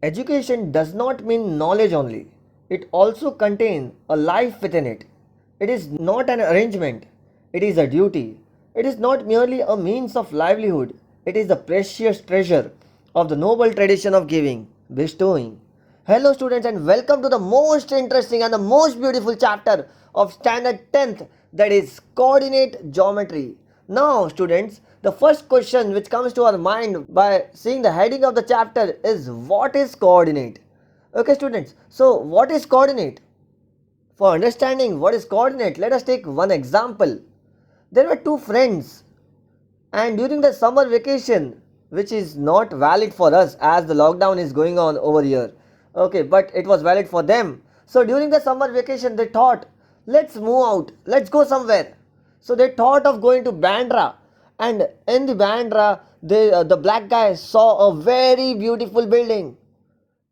Education does not mean knowledge only, it also contains a life within it. It is not an arrangement, it is a duty. It is not merely a means of livelihood, it is the precious treasure of the noble tradition of giving, bestowing. Hello, students, and welcome to the most interesting and the most beautiful chapter of Standard 10th, that is coordinate geometry. Now, students, the first question which comes to our mind by seeing the heading of the chapter is what is coordinate? Okay, students, so what is coordinate? For understanding what is coordinate, let us take one example. There were two friends, and during the summer vacation, which is not valid for us as the lockdown is going on over here, okay, but it was valid for them. So during the summer vacation, they thought, let's move out, let's go somewhere. So they thought of going to Bandra, and in the Bandra, the black guy saw a very beautiful building,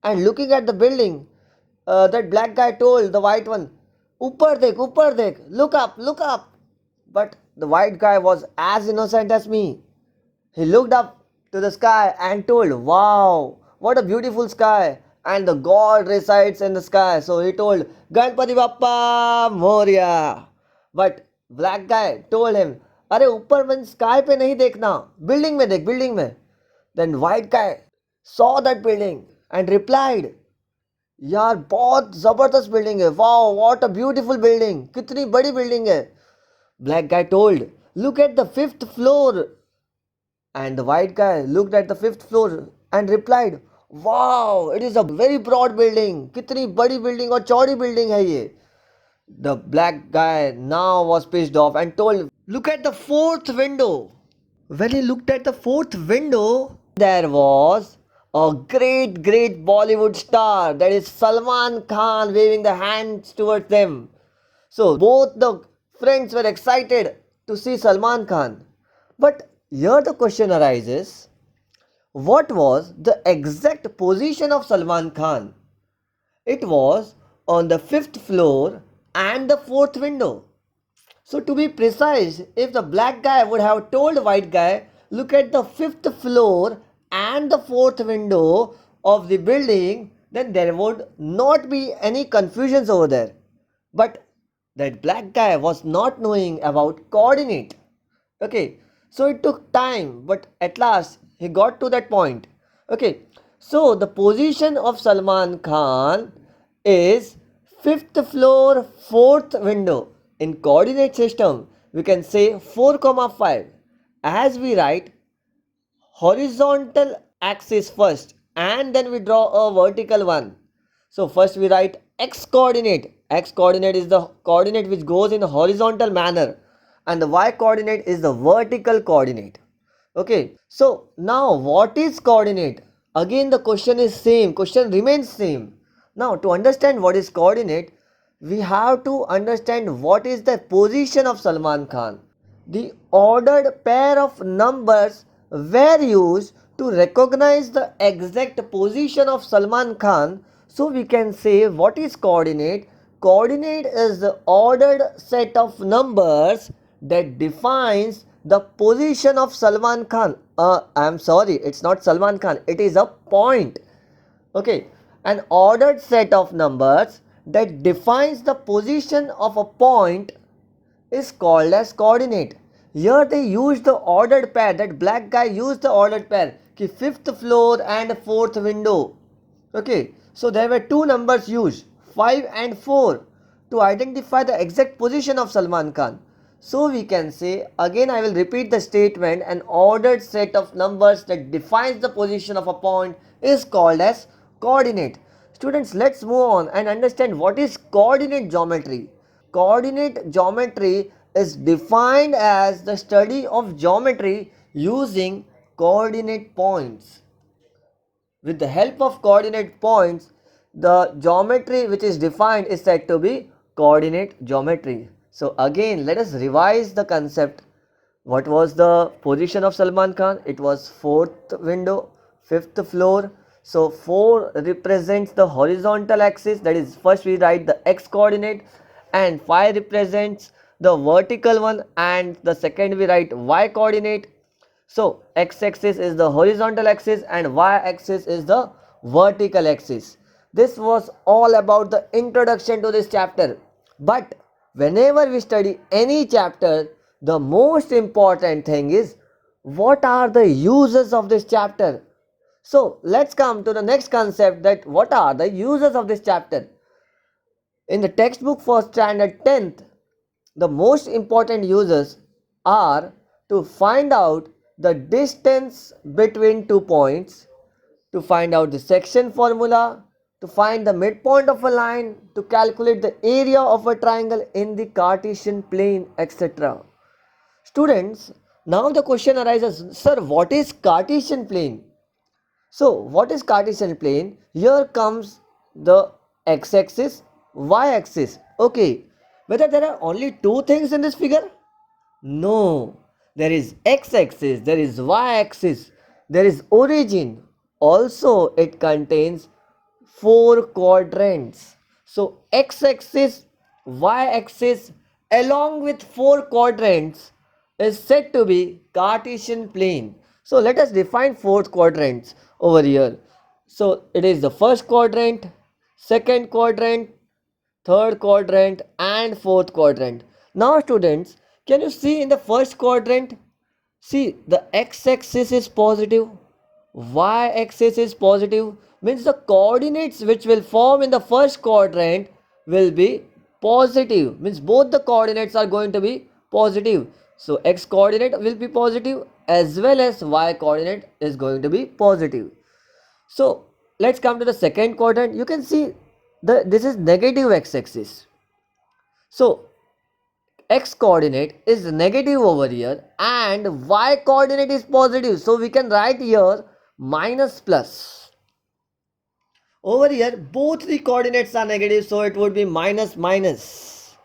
and looking at the building, that black guy told the white one, upar dekh, look up, look up. But the white guy was as innocent as me. He looked up to the sky and told, wow, what a beautiful sky. And the God resides in the sky. So he told, Ganpati Bappa Moria. But black guy told him, अरे ऊपर में sky पे नहीं देखना, building में देख, building में. Then white guy saw that building and replied, यार बहुत जबरदस्त बिल्डिंग है, wow what a beautiful building, कितनी बड़ी बिल्डिंग है. Black guy told, look at the fifth floor. And the white guy looked at the fifth floor and replied, wow, it is a very broad building. कितनी बड़ी building और चौड़ी building है ये. The black guy now was pissed off and told, look at the fourth window. When he looked at the fourth window, there was a great Bollywood star, that is Salman Khan, waving the hands towards them. So both the friends were excited to see Salman Khan. But here the question arises, what was the exact position of Salman Khan? It was on the fifth floor and the fourth window. So to be precise, if the black guy would have told the white guy, look at the fifth floor and the fourth window of the building, then there would not be any confusions over there. But that black guy was not knowing about coordinate. Okay, so it took time, but at last he got to that point. Okay, so the position of Salman Khan is fifth floor, fourth window. In coordinate system, we can say 4, 5. As we write horizontal axis first and then we draw a vertical one. So first we write x coordinate. X coordinate is the coordinate which goes in a horizontal manner, and the y coordinate is the vertical coordinate. Okay, so now what is coordinate? Again the question is same, question remains same. Now to understand what is coordinate, we have to understand what is the position of Salman Khan. The ordered pair of numbers were used to recognize the exact position of Salman Khan. So we can say what is coordinate? Coordinate is the ordered set of numbers that defines the position of Salman Khan. I'm sorry, it's not Salman Khan, it is a point. Okay, an ordered set of numbers that defines the position of a point is called as coordinate. Here they used the ordered pair, that black guy used the ordered pair, ki fifth floor and fourth window. Okay, so there were two numbers used, 5 and 4, to identify the exact position of Salman Khan. So we can say, again I will repeat the statement, an ordered set of numbers that defines the position of a point is called as coordinate. Students, let's move on and understand what is coordinate geometry. Coordinate geometry is defined as the study of geometry using coordinate points. With the help of coordinate points, the geometry which is defined is said to be coordinate geometry. So again, let us revise the concept. What was the position of Salman Khan? It was fourth window, fifth floor. So 4 represents the horizontal axis, that is first we write the x coordinate, and 5 represents the vertical one, and the second we write y coordinate. So x axis is the horizontal axis and y axis is the vertical axis. This was all about the introduction to this chapter. But whenever we study any chapter, the most important thing is what are the uses of this chapter. So let's come to the next concept, that what are the uses of this chapter. In the textbook for standard 10th, the most important uses are to find out the distance between 2 points, to find out the section formula, to find the midpoint of a line, to calculate the area of a triangle in the Cartesian plane, etc. Students, now the question arises, sir, what is Cartesian plane? So, what is Cartesian plane? Here comes the x-axis, y-axis. Okay, whether there are only two things in this figure? No, there is x-axis, there is y-axis, there is origin. Also, it contains four quadrants. So, x-axis, y-axis along with four quadrants is said to be Cartesian plane. So, let us define fourth quadrants over here. So, it is the first quadrant, second quadrant, third quadrant and fourth quadrant. Now students, can you see in the first quadrant, see the x-axis is positive, y-axis is positive, means the coordinates which will form in the first quadrant will be positive, means both the coordinates are going to be positive. So x coordinate will be positive as well as y coordinate is going to be positive. So let's come to the second quadrant. You can see this is negative x-axis. So x coordinate is negative over here and y coordinate is positive. So we can write here minus plus. Over here both the coordinates are negative, so it would be minus minus.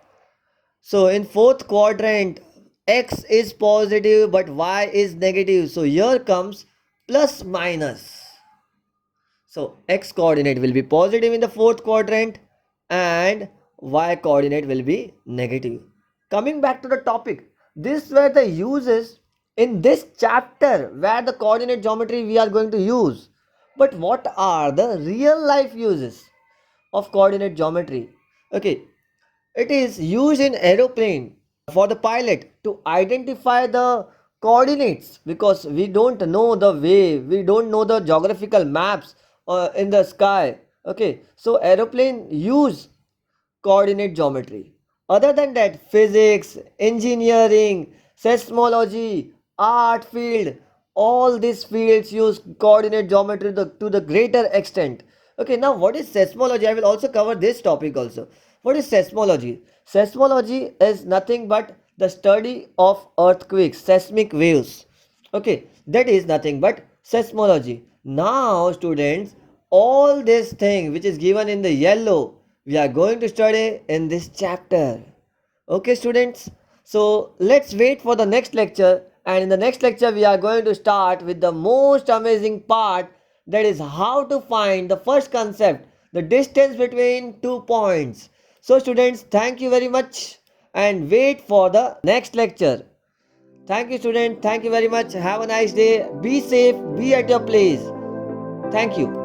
So in fourth quadrant x is positive but y is negative. So here comes plus minus. So x coordinate will be positive in the fourth quadrant and y coordinate will be negative. Coming back to the topic, these were the uses in this chapter where the coordinate geometry we are going to use. But what are the real life uses of coordinate geometry? Okay, it is used in aeroplane for the pilot to identify the coordinates, because we don't know the way, we don't know the geographical maps in the sky. Okay, so aeroplane use coordinate geometry. Other than that, physics, engineering, seismology, art field, all these fields use coordinate geometry to the greater extent. Okay, now what is seismology? I will also cover this topic also. What is seismology? Seismology is nothing but the study of earthquakes, seismic waves. Okay, that is nothing but seismology. Now students, all this thing which is given in the yellow, we are going to study in this chapter. Okay students, so let's wait for the next lecture, and in the next lecture we are going to start with the most amazing part, that is how to find the first concept, the distance between 2 points. So students, thank you very much and wait for the next lecture. Thank you student, thank you very much, have a nice day, be safe, be at your place. Thank you.